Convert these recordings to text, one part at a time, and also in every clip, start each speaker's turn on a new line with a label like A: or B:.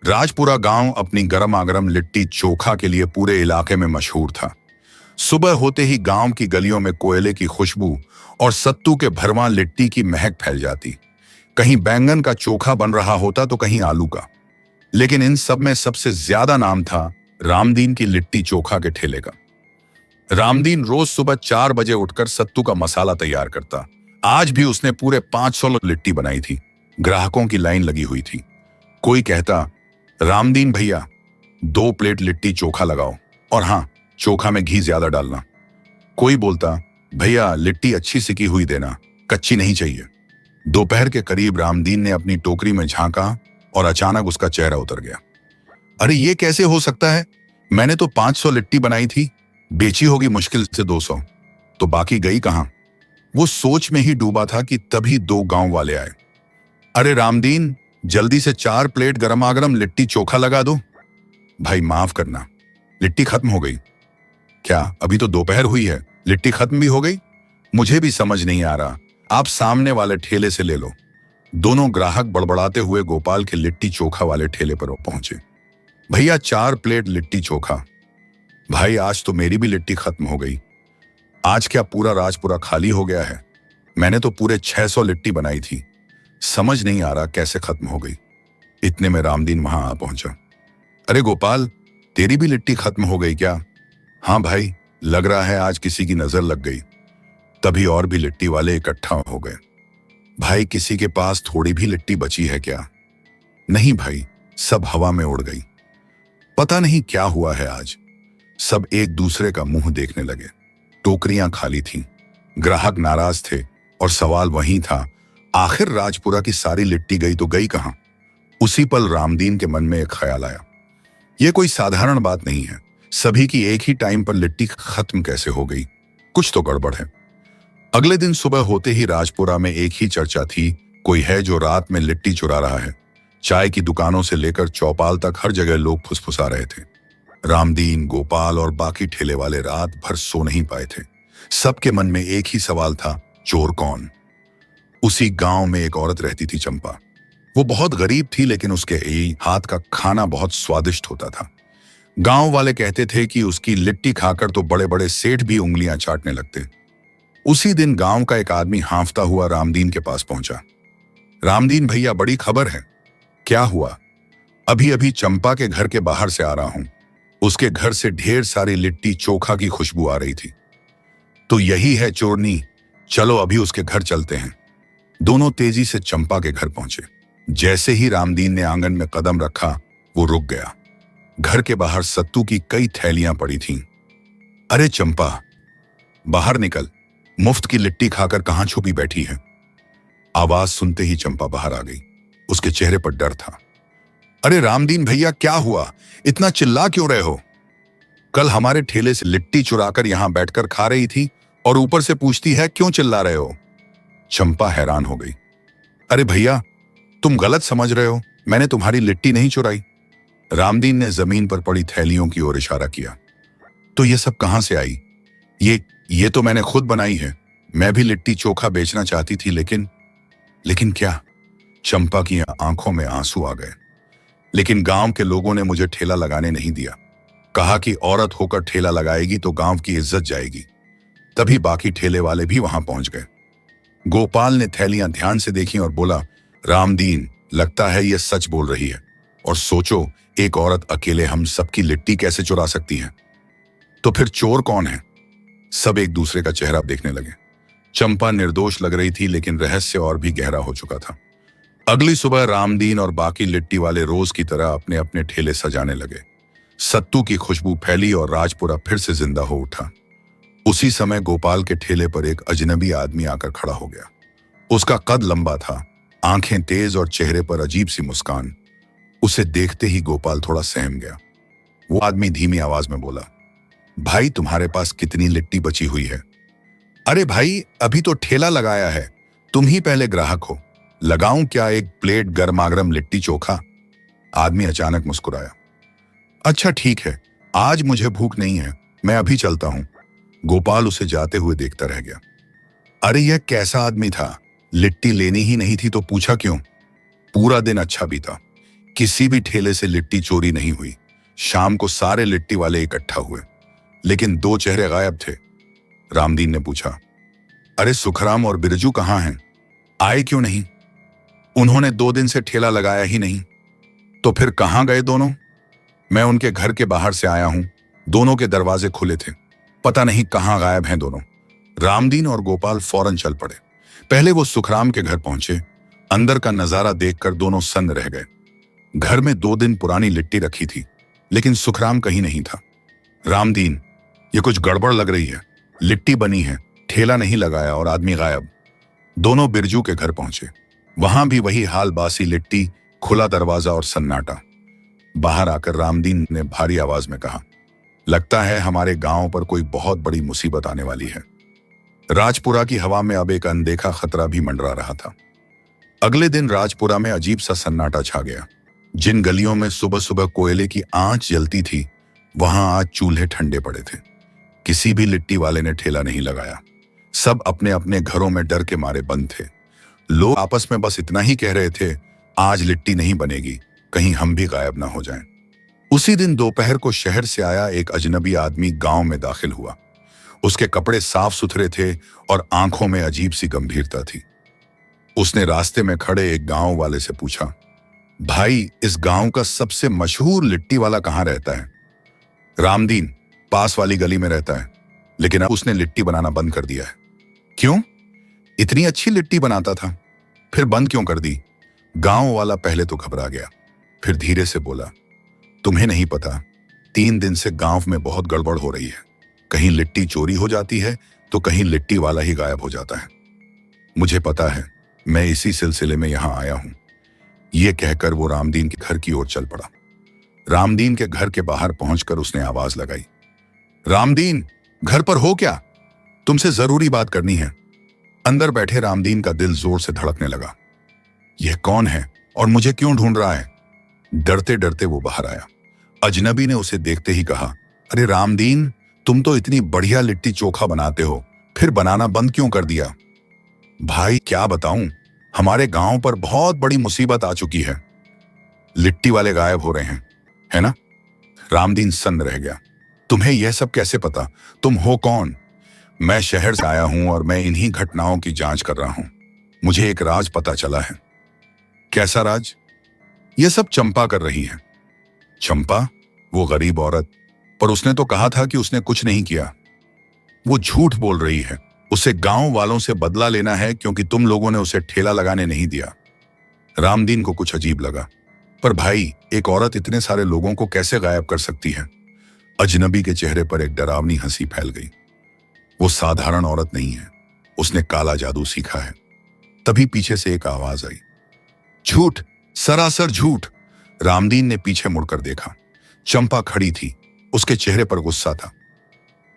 A: राजपुरा गांव अपनी गरमागरम लिट्टी चोखा के लिए पूरे इलाके में मशहूर था। सुबह होते ही गांव की गलियों में कोयले की खुशबू और सत्तू के भरवां लिट्टी की महक फैल जाती। कहीं बैंगन का चोखा बन रहा होता तो कहीं आलू का, लेकिन इन सब में सबसे ज्यादा नाम था रामदीन की लिट्टी चोखा के ठेले का। रामदीन रोज सुबह 4 बजे उठकर सत्तू का मसाला तैयार करता। आज भी उसने पूरे 500 लिट्टी बनाई थी। ग्राहकों की लाइन लगी हुई थी। कोई कहता, रामदीन भैया 2 प्लेट लिट्टी चोखा लगाओ, और हाँ, चोखा में घी ज्यादा डालना। कोई बोलता, भैया लिट्टी अच्छी सिकी हुई देना, कच्ची नहीं चाहिए। दोपहर के करीब रामदीन ने अपनी टोकरी में झांका और अचानक उसका चेहरा उतर गया। अरे ये कैसे हो सकता है? मैंने तो 500 लिट्टी बनाई थी, बेची होगी मुश्किल से 200, तो बाकी गई कहां? वो सोच में ही डूबा था कि तभी 2 गांव वाले आए। अरे रामदीन, जल्दी से 4 प्लेट गरमागरम लिट्टी चोखा लगा दो। भाई माफ करना, लिट्टी खत्म हो गई। क्या अभी तो दोपहर हुई है, लिट्टी खत्म भी हो गई? मुझे भी समझ नहीं आ रहा, आप सामने वाले ठेले से ले लो। दोनों ग्राहक बड़बड़ाते हुए गोपाल के लिट्टी चोखा वाले ठेले पर पहुंचे। भैया 4 प्लेट लिट्टी चोखा। भाई आज तो मेरी भी लिट्टी खत्म हो गई। आज क्या पूरा राजपुरा खाली हो गया है? मैंने तो पूरे 600 लिट्टी बनाई थी, समझ नहीं आ रहा कैसे खत्म हो गई। इतने में रामदीन वहां आ पहुंचा। अरे गोपाल, तेरी भी लिट्टी खत्म हो गई क्या? हाँ भाई, लग रहा है आज किसी की नजर लग गई। तभी और भी लिट्टी वाले इकट्ठा हो गए। भाई किसी के पास थोड़ी भी लिट्टी बची है क्या? नहीं भाई, सब हवा में उड़ गई। पता नहीं क्या हुआ है आज। सब एक दूसरे का मुंह देखने लगे। टोकरियां खाली थीं, ग्राहक नाराज थे और सवाल वही था, आखिर राजपुरा की सारी लिट्टी गई तो गई कहां? उसी पल रामदीन के मन में एक ख्याल आया। यह कोई साधारण बात नहीं है, सभी की एक ही टाइम पर लिट्टी खत्म कैसे हो गई? कुछ तो गड़बड़ है। अगले दिन सुबह होते ही राजपुरा में एक ही चर्चा थी, कोई है जो रात में लिट्टी चुरा रहा है। चाय की दुकानों से लेकर चौपाल तक हर जगह लोग फुसफुसा रहे थे। रामदीन, गोपाल और बाकी ठेले वाले रात भर सो नहीं पाए थे। सबके मन में एक ही सवाल था, चोर कौन? उसी गांव में एक औरत रहती थी, चंपा। वो बहुत गरीब थी, लेकिन उसके हाथ का खाना बहुत स्वादिष्ट होता था। गांव वाले कहते थे कि उसकी लिट्टी खाकर तो बड़े बड़े सेठ भी उंगलियां चाटने लगते। उसी दिन गांव का एक आदमी हांफता हुआ रामदीन के पास पहुंचा। रामदीन भैया, बड़ी खबर है। क्या हुआ? अभी अभी चंपा के घर के बाहर से आ रहा हूं। उसके घर से ढेर सारी लिट्टी चोखा की खुशबू आ रही थी। तो यही है चोरनी, चलो अभी उसके घर चलते हैं। दोनों तेजी से चंपा के घर पहुंचे। जैसे ही रामदीन ने आंगन में कदम रखा, वो रुक गया। घर के बाहर सत्तू की कई थैलियां पड़ी थीं। अरे चंपा, बाहर निकल, मुफ्त की लिट्टी खाकर कहां छुपी बैठी है? आवाज सुनते ही चंपा बाहर आ गई। उसके चेहरे पर डर था। अरे रामदीन भैया, क्या हुआ? इतना चिल्ला क्यों रहे हो? कल हमारे ठेले से लिट्टी चुराकर यहां बैठकर खा रही थी और ऊपर से पूछती है क्यों चिल्ला रहे हो? चंपा हैरान हो गई। अरे भैया, तुम गलत समझ रहे हो, मैंने तुम्हारी लिट्टी नहीं चुराई। रामदीन ने जमीन पर पड़ी थैलियों की ओर इशारा किया। तो ये सब कहां से आई? ये तो मैंने खुद बनाई है। मैं भी लिट्टी चोखा बेचना चाहती थी, लेकिन क्या? चंपा की आंखों में आंसू आ गए। लेकिन गांव के लोगों ने मुझे ठेला लगाने नहीं दिया। कहा कि औरत होकर ठेला लगाएगी तो गांव की इज्जत जाएगी। तभी बाकी ठेले वाले भी वहां पहुंच गए। गोपाल ने थैलियां ध्यान से देखी और बोला, रामदीन, लगता है यह सच बोल रही है। और सोचो, एक औरत अकेले हम सबकी लिट्टी कैसे चुरा सकती है? तो फिर चोर कौन है? सब एक दूसरे का चेहरा देखने लगे। चंपा निर्दोष लग रही थी, लेकिन रहस्य और भी गहरा हो चुका था। अगली सुबह रामदीन और बाकी लिट्टी वाले रोज की तरह अपने अपने ठेले सजाने लगे। सत्तू की खुशबू फैली और राजपुरा फिर से जिंदा हो उठा। उसी समय गोपाल के ठेले पर एक अजनबी आदमी आकर खड़ा हो गया। उसका कद लंबा था, आंखें तेज और चेहरे पर अजीब सी मुस्कान। उसे देखते ही गोपाल थोड़ा सहम गया। वो आदमी धीमी आवाज में बोला, भाई तुम्हारे पास कितनी लिट्टी बची हुई है? अरे भाई, अभी तो ठेला लगाया है, तुम ही पहले ग्राहक हो। लगाऊं क्या 1 प्लेट गरमागरम लिट्टी चोखा? आदमी अचानक मुस्कुराया। अच्छा ठीक है, आज मुझे भूख नहीं है, मैं अभी चलता हूं। गोपाल उसे जाते हुए देखता रह गया। अरे यह कैसा आदमी था? लिट्टी लेनी ही नहीं थी तो पूछा क्यों? पूरा दिन अच्छा बीता। किसी भी ठेले से लिट्टी चोरी नहीं हुई। शाम को सारे लिट्टी वाले इकट्ठा हुए, लेकिन दो चेहरे गायब थे। रामदीन ने पूछा, अरे सुखराम और बिरजू कहाँ हैं? आए क्यों नहीं? उन्होंने 2 दिन से ठेला लगाया ही नहीं। तो फिर कहाँ गए दोनों? मैं उनके घर के बाहर से आया हूं, दोनों के दरवाजे खुले थे, पता नहीं कहाँ गायब हैं दोनों। रामदीन और गोपाल फौरन चल पड़े। पहले वो सुखराम के घर पहुंचे। अंदर का नजारा देखकर दोनों सन्न रह गए। घर में 2 दिन पुरानी लिट्टी रखी थी, लेकिन सुखराम कहीं नहीं था। रामदीन, ये कुछ गड़बड़ लग रही है। लिट्टी बनी है, ठेला नहीं लगाया और आदमी गायब। दोनों बिरजू के घर पहुंचे। वहां भी वही हाल, बासी लिट्टी, खुला दरवाजा और सन्नाटा। बाहर आकर रामदीन ने भारी आवाज में कहा, लगता है हमारे गांव पर कोई बहुत बड़ी मुसीबत आने वाली है। राजपुरा की हवा में अब एक अनदेखा खतरा भी मंडरा रहा था। अगले दिन राजपुरा में अजीब सा सन्नाटा छा गया। जिन गलियों में सुबह सुबह कोयले की आंच जलती थी, वहां आज चूल्हे ठंडे पड़े थे। किसी भी लिट्टी वाले ने ठेला नहीं लगाया। सब अपने अपने घरों में डर के मारे बंद थे। लोग आपस में बस इतना ही कह रहे थे, आज लिट्टी नहीं बनेगी, कहीं हम भी गायब ना हो जाएं। उसी दिन दोपहर को शहर से आया एक अजनबी आदमी गांव में दाखिल हुआ। उसके कपड़े साफ सुथरे थे और आंखों में अजीब सी गंभीरता थी। उसने रास्ते में खड़े एक गांव वाले से पूछा, भाई, इस गांव का सबसे मशहूर लिट्टी वाला कहाँ रहता है? रामदीन, पास वाली गली में रहता है, लेकिन अब उसने लिट्टी बनाना बंद कर दिया है। क्यों? इतनी अच्छी लिट्टी बनाता था, फिर बंद क्यों कर दी? गांव वाला पहले तो घबरा गया, फिर धीरे से बोला, तुम्हें नहीं पता, 3 दिन से गांव में बहुत गड़बड़ हो रही है। कहीं लिट्टी चोरी हो जाती है तो कहीं लिट्टी वाला ही गायब हो जाता है। मुझे पता है, मैं इसी सिलसिले में यहां आया हूं। यह कहकर वो रामदीन के घर की ओर चल पड़ा। रामदीन के घर के बाहर पहुंचकर उसने आवाज लगाई, रामदीन, घर पर हो क्या? तुमसे जरूरी बात करनी है। अंदर बैठे रामदीन का दिल जोर से धड़कने लगा। यह कौन है और मुझे क्यों ढूंढ रहा है? डरते डरते वो बाहर आया। अजनबी ने उसे देखते ही कहा, अरे रामदीन, तुम तो इतनी बढ़िया लिट्टी चोखा बनाते हो, फिर बनाना बंद क्यों कर दिया? भाई, क्या बताऊं, हमारे गांव पर बहुत बड़ी मुसीबत आ चुकी है। लिट्टी वाले गायब हो रहे हैं, है ना? रामदीन सन्न रह गया। तुम्हें यह सब कैसे पता? तुम हो कौन? मैं शहर से आया हूं और मैं इन्हीं घटनाओं की जांच कर रहा हूं। मुझे एक राज पता चला है। कैसा राज? यह सब चंपा कर रही है। चंपा? वो गरीब औरत? पर उसने तो कहा था कि उसने कुछ नहीं किया। वो झूठ बोल रही है। उसे गांव वालों से बदला लेना है क्योंकि तुम लोगों ने उसे ठेला लगाने नहीं दिया। रामदीन को कुछ अजीब लगा। पर भाई, एक औरत इतने सारे लोगों को कैसे गायब कर सकती है? अजनबी के चेहरे पर एक डरावनी हंसी फैल गई। वो साधारण औरत नहीं है, उसने काला जादू सीखा है। तभी पीछे से एक आवाज आई, झूठ, सरासर झूठ। रामदीन ने पीछे मुड़कर देखा। चंपा खड़ी थी, उसके चेहरे पर गुस्सा था।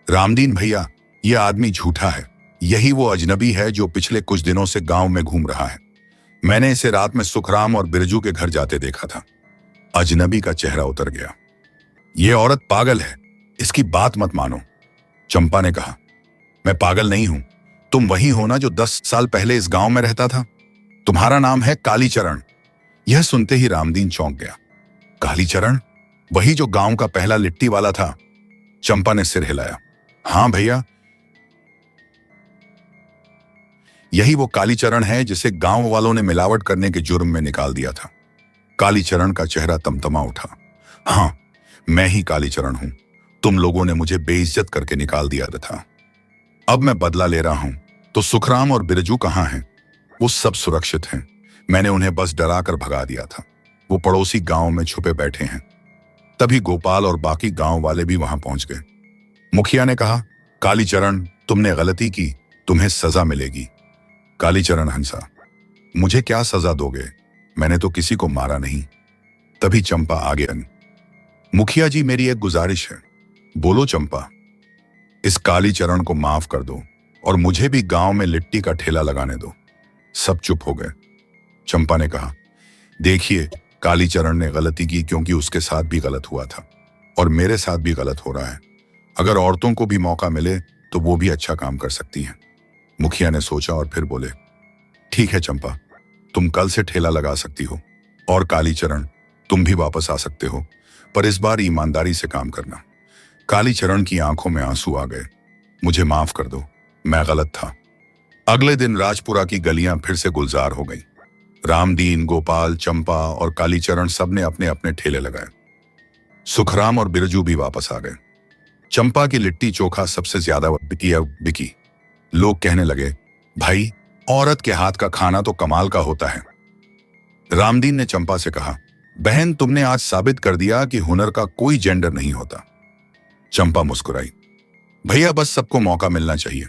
A: रामदीन भैया, यह आदमी झूठा है। यही वो अजनबी है जो पिछले कुछ दिनों से गांव में घूम रहा है। मैंने इसे रात में सुखराम और बिरजू के घर जाते देखा था। अजनबी का चेहरा उतर गया। यह औरत पागल है, इसकी बात मत मानो। चंपा ने कहा, मैं पागल नहीं हूं। तुम वही हो ना जो 10 साल पहले इस गांव में रहता था? तुम्हारा नाम है कालीचरण। यह सुनते ही रामदीन चौंक गया। कालीचरण? वही जो गांव का पहला लिट्टी वाला था? चंपा ने सिर हिलाया। हां भैया, यही वो कालीचरण है जिसे गांव वालों ने मिलावट करने के जुर्म में निकाल दिया था। कालीचरण का चेहरा तमतमा उठा। हां, मैं ही कालीचरण हूं। तुम लोगों ने मुझे बेइज्जत करके निकाल दिया था। अब मैं बदला ले रहा हूं। तो सुखराम और बिरजू कहां हैं? वो सब सुरक्षित हैं। मैंने उन्हें बस डराकर भगा दिया था। वो पड़ोसी गांव में छुपे बैठे हैं। तभी गोपाल और बाकी गांव वाले भी वहां पहुंच गए। मुखिया ने कहा, कालीचरण, तुमने गलती की, तुम्हें सजा मिलेगी। कालीचरण हंसा। मुझे क्या सजा दोगे? मैंने तो किसी को मारा नहीं। तभी चंपा आगे आई। मुखिया जी, मेरी एक गुजारिश है। बोलो चंपा। इस कालीचरण को माफ कर दो और मुझे भी गांव में लिट्टी का ठेला लगाने दो। सब चुप हो गए। चंपा ने कहा, देखिए, कालीचरण ने गलती की क्योंकि उसके साथ भी गलत हुआ था और मेरे साथ भी गलत हो रहा है। अगर औरतों को भी मौका मिले तो वो भी अच्छा काम कर सकती हैं। मुखिया ने सोचा और फिर बोले, ठीक है चंपा, तुम कल से ठेला लगा सकती हो। और कालीचरण, तुम भी वापस आ सकते हो, पर इस बार ईमानदारी से काम करना। कालीचरण की आंखों में आंसू आ गए। मुझे माफ कर दो, मैं गलत था। अगले दिन राजपुरा की गलियां फिर से गुलजार हो गईं। रामदीन, गोपाल, चंपा और कालीचरण सब ने अपने अपने ठेले लगाए। सुखराम और बिरजू भी वापस आ गए। चंपा की लिट्टी चोखा सबसे ज्यादा बिकी। लोग कहने लगे, भाई, औरत के हाथ का खाना तो कमाल का होता है। रामदीन ने चंपा से कहा, बहन, तुमने आज साबित कर दिया कि हुनर का कोई जेंडर नहीं होता। चंपा मुस्कुराई, भैया, बस सबको मौका मिलना चाहिए।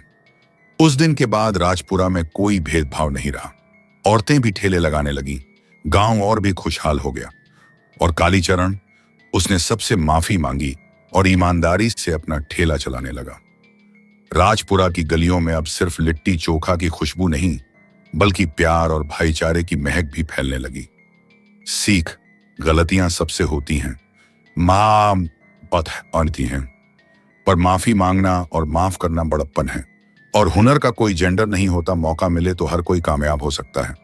A: उस दिन के बाद राजपुरा में कोई भेदभाव नहीं रहा। औरतें भी ठेले लगाने लगी। गांव और भी खुशहाल हो गया। और कालीचरण, उसने सबसे माफी मांगी और ईमानदारी से अपना ठेला चलाने लगा। राजपुरा की गलियों में अब सिर्फ लिट्टी चोखा की खुशबू नहीं, बल्कि प्यार और भाईचारे की महक भी फैलने लगी। सीख, गलतियां सबसे होती हैं, मां पथ आती हैं, पर माफी मांगना और माफ करना बड़प्पन है। और हुनर का कोई जेंडर नहीं होता, मौका मिले तो हर कोई कामयाब हो सकता है।